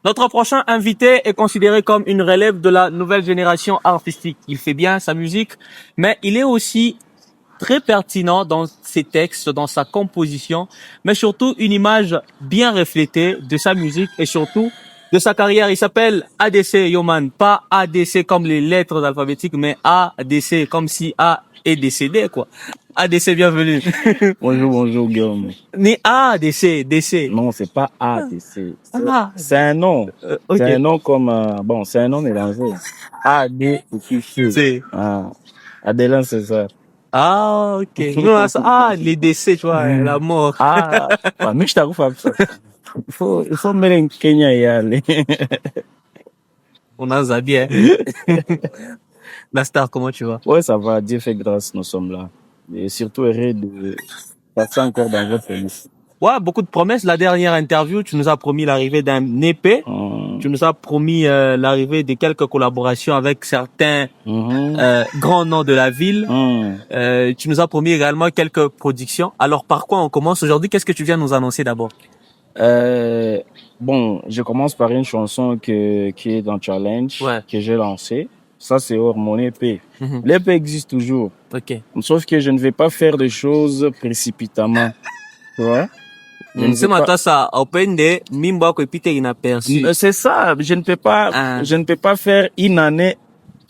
Notre prochain invité est considéré comme une relève de la nouvelle génération artistique. Il fait bien sa musique, mais il est aussi très pertinent dans ses textes, dans sa composition, mais surtout une image bien reflétée de sa musique et surtout de sa carrière. Il s'appelle ADC Yoman, pas ADC comme les lettres alphabétiques, mais ADC comme si A est décédé, quoi. ADC, bienvenue. Bonjour, Guillaume. Ni ADC, DC. Non, c'est pas ADC. Ah, C'est un nom. ok. C'est un nom comme, c'est un nom mélangé. AD et puis C. C'est. Adélin César. Ah, ok. Non, les décès, tu vois, la mort. Mais je t'avoue, il faut mettre un Kenya et aller. On a Zabi, hein. La star, comment tu vas? Ouais, ça va. Dieu fait grâce, nous sommes là. Et surtout heureux de passer encore dans votre liste. Ouais, beaucoup de promesses. La dernière interview, tu nous as promis l'arrivée d'un EP. Tu nous as promis l'arrivée de quelques collaborations avec certains grands noms de la ville. Tu nous as promis également quelques productions. Alors, par quoi on commence aujourd'hui? Qu'est-ce que tu viens nous annoncer d'abord? Je commence par une chanson qui est dans Challenge, que j'ai lancée. Ça, c'est hors mon EP. L'EP existe toujours. Ok. Sauf que je ne vais pas faire des choses précipitamment. Tu vois? C'est ça, open de mimba ko epite inaperçu. C'est ça, je ne peux pas faire une année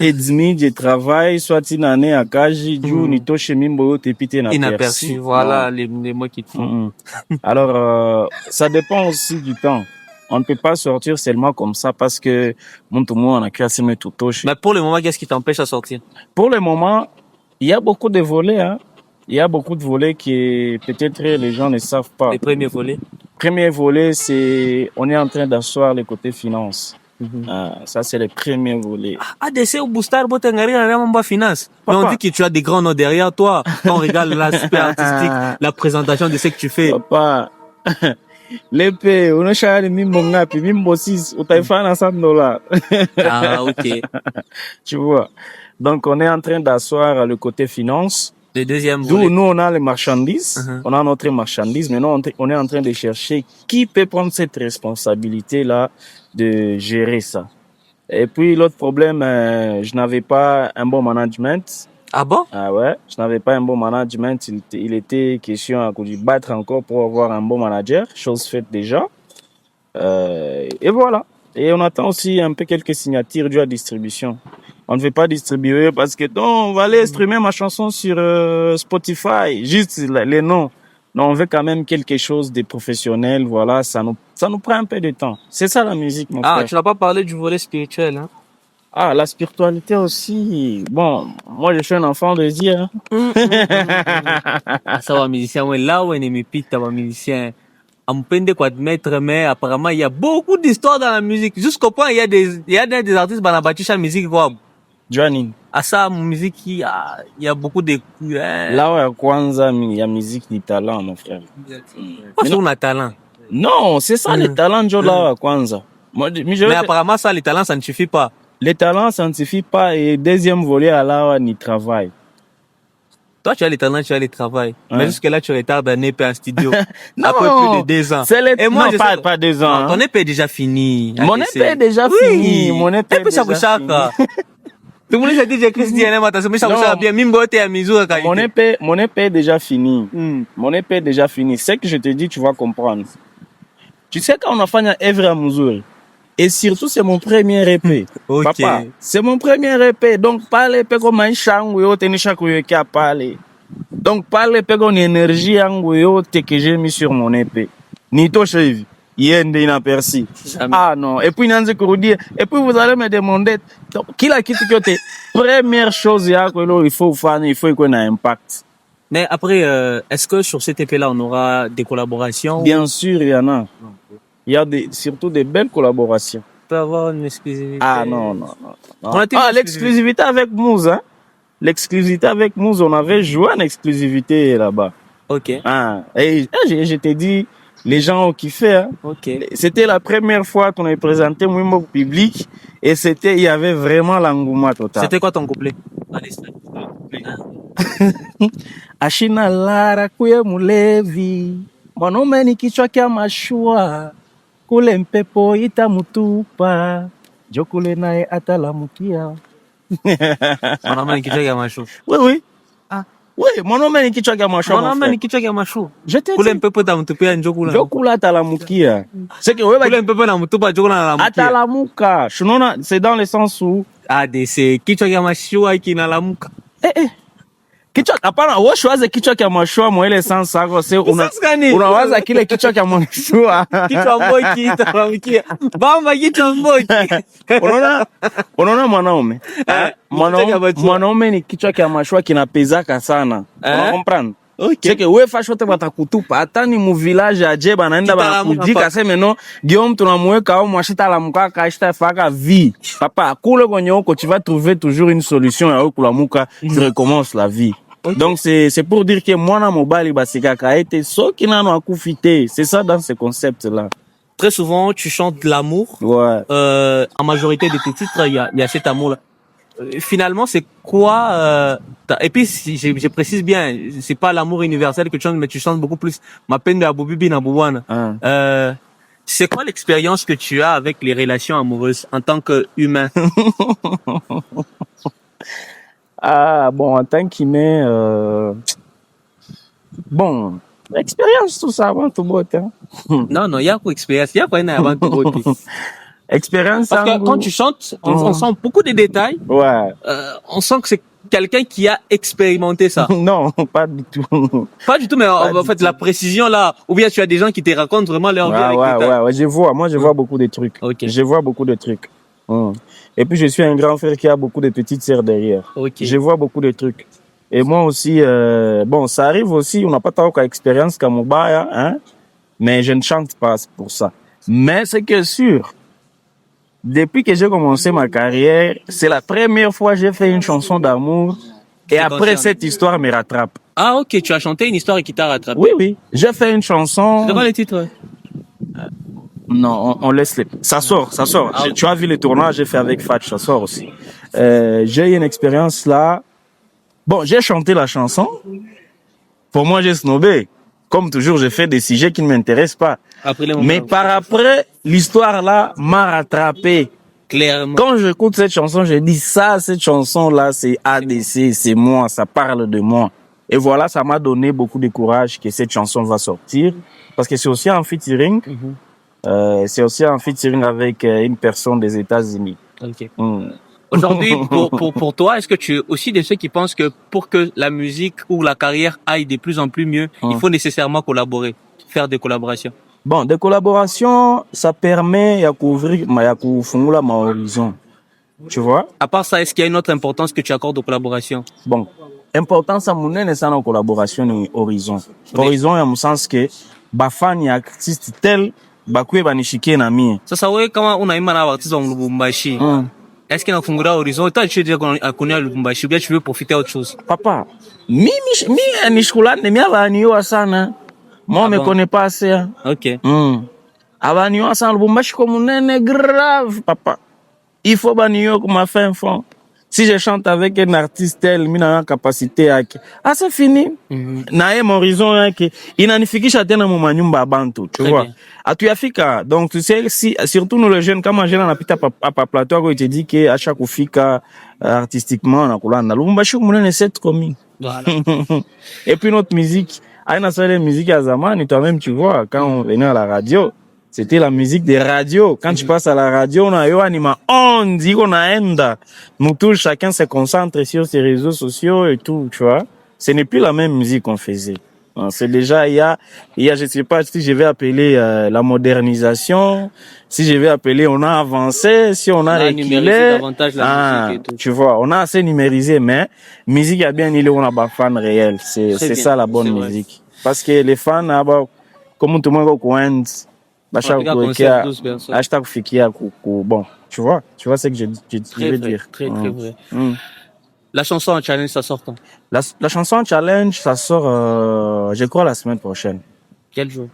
et demie de travail, soit une année à Kaji, ni toshe mimbo te epite inaperçu. Voilà les mots qui te font. Alors, ça dépend aussi du temps. On ne peut pas sortir seulement comme ça parce que mon on a créé mes tout toshe. Mais pour le moment, qu'est-ce qui t'empêche à sortir? Pour le moment, il y a beaucoup de volets, hein. Il y a beaucoup de volets qui peut-être les gens ne savent pas. Les premiers volets? Premier volet, c'est on est en train d'asseoir le côté finance. Ça, c'est le premier volet. ADC ou Boostar, finance. Mais on dit que tu as des grands noms derrière toi. Quand on regarde l'aspect artistique, la présentation de ce que tu fais. Papa, l'épée, on a chargé mimbo ngapi, mimbo 6, on t'a fait un $100. Ah, ok. Tu vois. Donc, on est en train d'asseoir le côté finance. Le deuxième volet. D'où nous, on a les marchandises. On a notre marchandise. Maintenant, on est en train de chercher qui peut prendre cette responsabilité-là de gérer ça. Et puis, l'autre problème, je n'avais pas un bon management. Ah bon? Ah ouais, je n'avais pas un bon management. Il était question à battre encore pour avoir un bon manager. Chose faite déjà. Et voilà. Et on attend aussi un peu quelques signatures dues à distribution. On ne veut pas distribuer parce que on va aller streamer ma chanson sur Spotify, juste les noms. Non, on veut quand même quelque chose de professionnel, voilà, ça nous prend un peu de temps. C'est ça la musique, mon frère. Ah, tu n'as pas parlé du volet spirituel, hein? Ah, la spiritualité aussi. Bon, moi je suis un enfant de Dieu. Ça va, musicien, ouais, là où on est pite, ça va, musicien. On peut quoi admettre, mais apparemment, il y a beaucoup d'histoires dans la musique. Jusqu'au point, il y a des artistes qui ont battu la musique, quoi. Johnny. À ça, musique, il y a beaucoup de... Là, ouais, Kwanza, il y a musique du talent, mon frère. Pourquoi on a talent? Non, c'est ça, le talent, là, Kwanza. Mais apparemment, ça, les talents, ça ne suffit pas. Les talents, ça ne suffit pas. Et deuxième volet, là, on y travaille. Toi, tu as les talents, tu as les travail. Mais jusque-là, tu retardes un EP en studio. Non, après plus de 2 ans. Et moi, non, pas 2 ans. Non, ton EP est déjà fini. Mon EP est déjà fini. Mon EP est déjà fini. Tout le monde s'est dit, j'ai Christian, mais ça bien. Mon EP est déjà fini. Mon EP est déjà fini. C'est que je te dis, tu vas comprendre. Tu sais, quand on a fait un œuvre à Mouzoul, et surtout, c'est mon premier EP. Okay. Papa, c'est mon premier EP. Donc, pas l'EP comme un chant ou autre, qui a parlé. Donc, pas l'EP comme une énergie ou autre que j'ai mis sur mon EP. Ni toi, chef. Il y a inaperçu. Ah non. Et puis, et puis vous allez me demander, qui l'a quitté côté? Première chose, il faut qu'on ait un impact. Mais après, est-ce que sur cet EP-là, on aura des collaborations? Bien sûr, il y en a. Il y a surtout des belles collaborations. On peut avoir une exclusivité. Ah non. L'exclusivité avec Mouze, hein. L'exclusivité avec Mouze, on avait joué en exclusivité là-bas. Ok. Ah, et je t'ai dit, les gens ont kiffé, hein. Ok. C'était la première fois qu'on avait présenté Mwimbo au public et il y avait vraiment l'engouement total. C'était quoi ton couplet? Ashina Lara kuye mulevi, mwanaume ni kichwa kia mashua. Kule mpepo itamutupa. Jokule naye atalamukia. Mwanaume ni kichwa cha mashu. Oui. Ah. Oui, mwanaume ni kichwa cha mashu. Mwanaume ni kichwa cha mashu. Je te Kule dis. mpepo itamtupia njokula. Jokula atalamukia. C'est que ouais, Kule mpepo inamtupa njokula analamukia. atalamuka. Shunona, c'est dans le sens où ADC kichwa cha mashua kinalamuka. kichwa hapana, wewe waze kichwa cha mashua mwele sansa yako sasa unawaza kile kichwa cha mashua. Kichwa mboki italamukia. Bamba kichwa mboki. Unaona mwanaume? Mwanaume ni kichwa cha mashua kinapezaka sana. Unakomprendre? Okay. Cheke wewe fasho te batakutupa hata ni mu village aje banaenda banakujika sema no Guillaume tunamweka au mwashita la mkaka ashita faka vie papa kule kwenye huko tu vas trouver toujours une solution ya kulamuka tu recommences la vie. Okay. Donc c'est pour dire que mwana mobali basikaka ete soki nano akufite, c'est ça dans ce concept là. Très souvent tu chantes de l'amour. Ouais. En majorité de tes titres il y a cet amour là. Finalement, c'est quoi et puis je précise bien, c'est pas l'amour universel que tu chantes, mais tu chantes beaucoup plus ma peine de Abobibi na Boubouana. C'est quoi l'expérience que tu as avec les relations amoureuses en tant qu'humain? Ah bon, en tant qu'humain, bon, l'expérience tout ça avant tout beau hein. Non, il y a quoi expérience, il y a quoi avant tout beau. Expérience. Parce que quand tu chantes, on sent beaucoup de détails. Ouais. On sent que c'est quelqu'un qui a expérimenté ça. Non, pas du tout. Pas du tout, mais en fait, la précision là, ou bien tu as des gens qui te racontent vraiment leur vie. Ouais, je vois. Moi, je vois beaucoup de trucs. Okay. Je vois beaucoup de trucs. Et puis, je suis un grand frère qui a beaucoup de petites sœurs derrière. Okay. Je vois beaucoup de trucs. Et moi aussi, bon, ça arrive aussi, on n'a pas tant d'expérience comme Mobaya, hein, mais je ne chante pas pour ça. Mais c'est que sûr, depuis que j'ai commencé ma carrière, c'est la première fois que j'ai fait une chanson d'amour. Et après, cette histoire me rattrape. Ah, ok, tu as chanté une histoire qui t'a rattrapé. Oui. J'ai fait une chanson. C'est quoi le titre? Non, on laisse les... Ça sort. Ah, tu as vu le tournage, j'ai fait avec Fatch, ça sort aussi. J'ai eu une expérience là. Bon, j'ai chanté la chanson. Pour moi, j'ai snobé. Comme toujours, je fais des sujets qui ne m'intéressent pas. Mais par après, l'histoire là m'a rattrapé. Clairement. Quand j'écoute cette chanson, je dis ça, cette chanson là, c'est ADC, c'est moi, ça parle de moi. Et voilà, ça m'a donné beaucoup de courage que cette chanson va sortir. Parce que c'est aussi un featuring. C'est aussi un featuring avec une personne des États-Unis. Ok. Aujourd'hui, pour toi, est-ce que tu es aussi de ceux qui pensent que pour que la musique ou la carrière aille de plus en plus mieux, il faut nécessairement collaborer, faire des collaborations? Bon, des collaborations, ça permet de couvrir ma horizon. Tu vois? À part ça, est-ce qu'il y a une autre importance que tu accordes aux collaborations? Bon, importance à mon nez, c'est la collaboration horizon. Horizon, dans le sens que, bafan y artiste tel, bakwe banishike na mie. Sasa wewe kama unaimba na artiste wa Lubumbashi, est-ce qu'il y a un horizon? Toi, tu dis qu'on connaît Lubumbashi, ou bien tu veux profiter d'autre chose? Papa, mimi nishukulane mimi abaniwa sana. Moi, on me connaît pas assez. Ok. Abaniwa sana Lubumbashi comme nene grave, papa. Il faut baniwa comme ma fin fond. Si je chante avec un artiste tel, mina capacité yake. Ah, c'est fini. Na mon horizon yake. Inanifikisha tena mu manyumba bantu, tu vois. Atuyafika. Donc tu sais si surtout nous les jeunes, quand jeune anapita pa plateau ko te dit que à chaque kufika artistiquement na kulanda. Lubumbashi munene cette commune. Voilà. Et puis notre musique, aina sale musique à zamani, toi-même tu vois quand on venait à la radio. C'était la musique des radios. Quand tu passes à la radio, on a eu anima on dit qu'on a enda. Nous tous, chacun se concentre sur ses réseaux sociaux et tout, tu vois. Ce n'est plus la même musique qu'on faisait. C'est déjà, il y a, je sais pas si je vais appeler la modernisation, si je vais appeler, on a avancé, si on a reculé. Davantage la musique et tout. Tu vois, on a assez numérisé, mais musique a bien, on a pas fan réel. C'est ça la bonne musique. Parce que les fans, comme tout le monde coin, bon, tu vois ce que je veux dire. Très vrai. La chanson en challenge, ça sort quand? La chanson en challenge, ça sort, je crois, la semaine prochaine. Quel jour?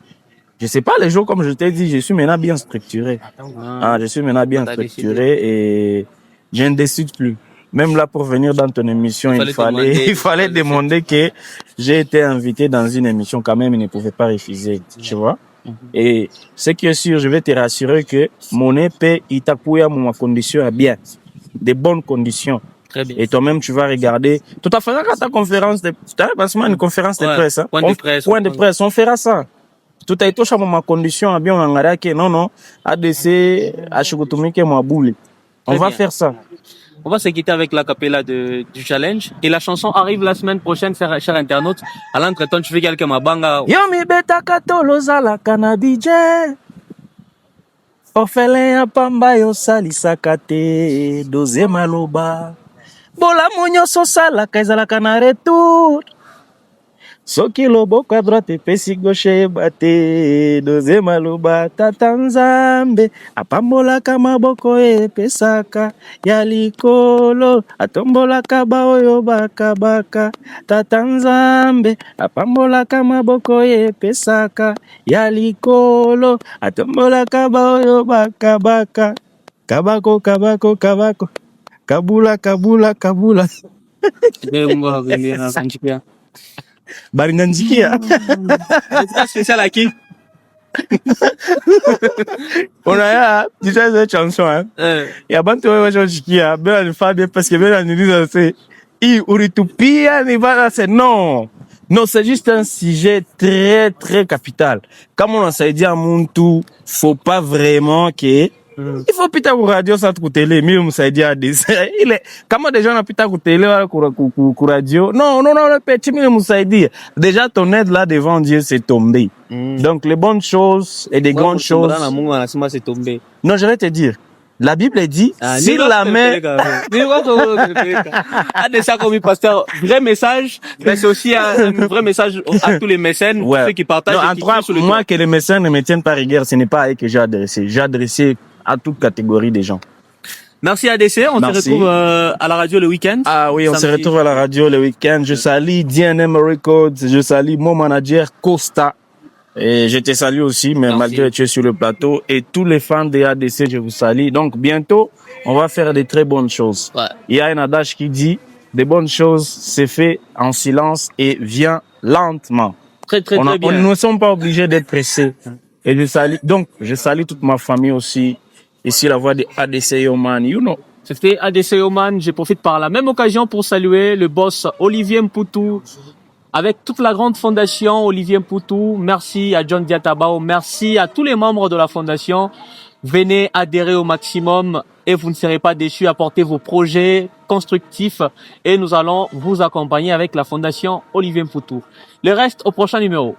Je sais pas, les jours, comme je t'ai dit, je suis maintenant bien structuré. Je suis maintenant bien structuré et je ne décide plus. Même là, pour venir dans ton émission, il fallait demander que j'ai été invité dans une émission quand même, il ne pouvait pas refuser, tu vois. Et ce qui est sûr, je vais te rassurer que mon épée, il t'a pouillé ma condition à bien. Des bonnes conditions. Très bien. Et toi-même, tu vas regarder. Tout à fait, quand ta conférence de, une conférence de presse, hein. Point de presse. Point de presse, on fera ça. Tout a été touché à ma condition à bien, on a non, non, ADC, Achukutumike, moi, boule. On va faire ça. On va se quitter avec la capella du challenge. Et la chanson arrive la semaine prochaine, chers internautes. À l'entretemps, tu fais quelques mabanga. Yo mi beta katolo zala kanabije. Orphelin ya pamba yo salisaka te. Doze maloba. Bolamu nyonso osalaka ezalaka na retour. Soki loboko ya droite epesi gauche yeba te. Doze maloba tata nzambe apambolaka maboko epesaka ya likolo atombolaka baoyo bakabaka. Tata nzambe apambolaka maboko epesaka ya likolo atombolaka baoyo bakabaka. Kabako kabako kabako kabula kabula kabula baringanjikia spécial à qui? on a tu sais cette chanson hein ya bantu wewe wajikia bela nifade parce que bela niliza c'est i uritupia ni bala c'est non non c'est juste un sujet très très capital comme on s'est dit à muntu faut pas vraiment que il faut pita ku radio ça ku télé mimi msaidia ADC ile kama déjà unapita ku télé wala ku radio non non non le petit mimi msaidia déjà ton aide là devant Dieu c'est tombé donc les bonnes choses et des grandes choses non je vais te dire la Bible dit si la main ADC comme pasteur vrai message mais c'est aussi un vrai message à tous les mécènes ceux qui partagent non, moi que les mécènes ne me tiennent pas rigueur ce n'est pas à eux que j'ai adressé à toute catégorie des gens. Merci ADC, on se retrouve à la radio le week-end. Ah oui, on se retrouve à la radio le week-end. Je salue DNM Records, je salue mon manager Costa. Et je te salue aussi, mais malgré que tu es sur le plateau. Et tous les fans de ADC, je vous salue. Donc bientôt, on va faire de très bonnes choses. Ouais. Il y a un adage qui dit, des bonnes choses, c'est fait en silence et vient lentement. Très bien. On ne sommes pas obligés d'être pressés. Et je salue toute ma famille aussi. Ici, la voix de ADC Yoman, you know. C'était ADC Yoman. Je profite par la même occasion pour saluer le boss Olivier Mpoutou. Avec toute la grande fondation Olivier Mpoutou. Merci à John Diatabao. Merci à tous les membres de la fondation. Venez adhérer au maximum et vous ne serez pas déçus. Apportez vos projets constructifs et nous allons vous accompagner avec la fondation Olivier Mpoutou. Le reste au prochain numéro.